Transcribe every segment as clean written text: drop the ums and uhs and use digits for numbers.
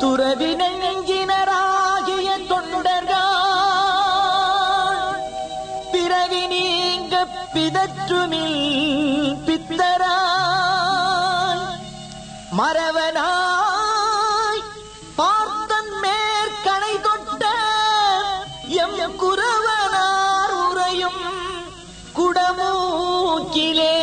துறவினை நெஞ்சினராகிய தொண்டர்கள் பிறவி நீங்க பிதற்றுமில் பித்தராய் மறவனாய் பார்த்தன் மேற்கணை தொட்ட எம் குறவனார் உரையும் குடமூக்கிலே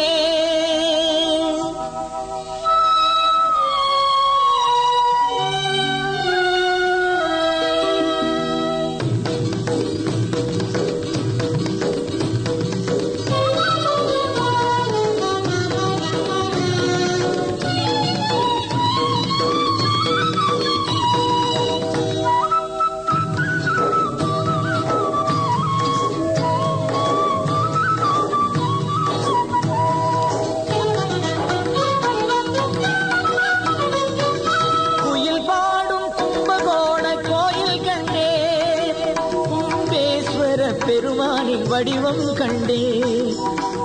பெருமானின் வடிவம் கண்டே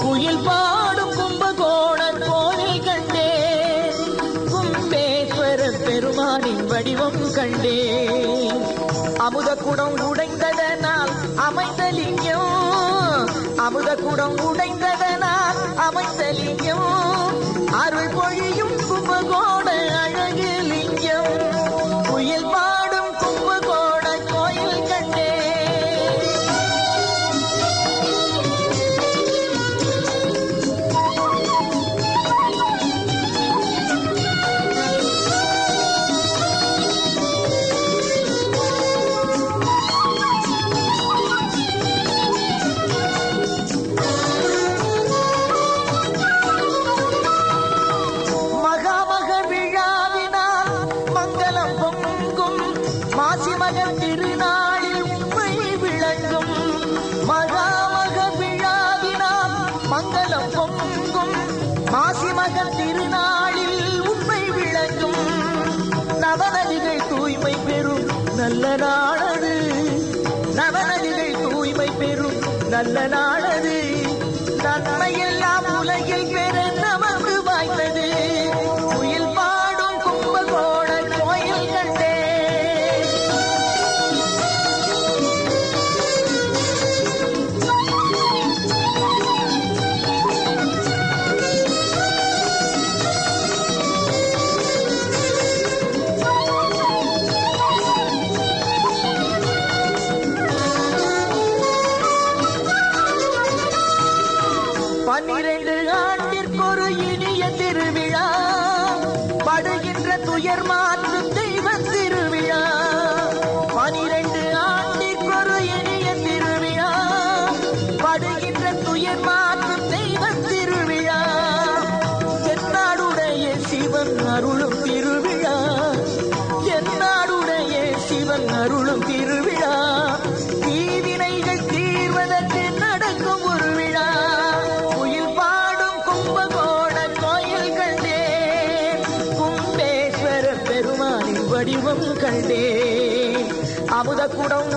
குயில் பாடும் கும்பகோண கோயில் கண்டே கும்பேஸ்வர பெருமானின் வடிவம் கண்டே அமுத குடம் உடைந்ததனால் அமைந்த லிங்கம் அமுத குடம் உடைந்ததனால் அமைந்த லிங்கம் அருள் பொழியும் கும்பகோண அழகு லிங்கம் குயில் பாடும் கும்பகோண கோயில் கண்டே திருநாளில் உண்மை விளங்கும் மகாமக விழாவினால் மங்களம் பொங்கும் மாசிமகன் திருநாளில் உண்மை விளங்கும் நவநதிகள் தூய்மை பெறும் நல்ல நாளது நவநதிகள் தூய்மை பெறும் நல்ல நாளது நன்மையெல்லாம் உலகில் பெற நமக்கு வாய்த்தது குயில் பாடும் கும்பகோண கோயில் கண்டே பன்னிரண்டு ஆண்டிற்கொரு இனிய திருவிழா படுகின்ற துயர் மாற்றும் தெய்வ திருவிழா 12 ஆண்டிற்கொரு இனிய திருவிழா படுகின்ற துயர் மாற்றும் தெய்வ திருவிழா என்னாடுடைய சிவன் அருளும் திருவிழா என்னாடுடைய சிவன் அருளும் திருவிழா தீவினைகள் தீர்வதற்கு நடக்கும் ஒரு விழா வடிவம் கண்டே அமுத குடம்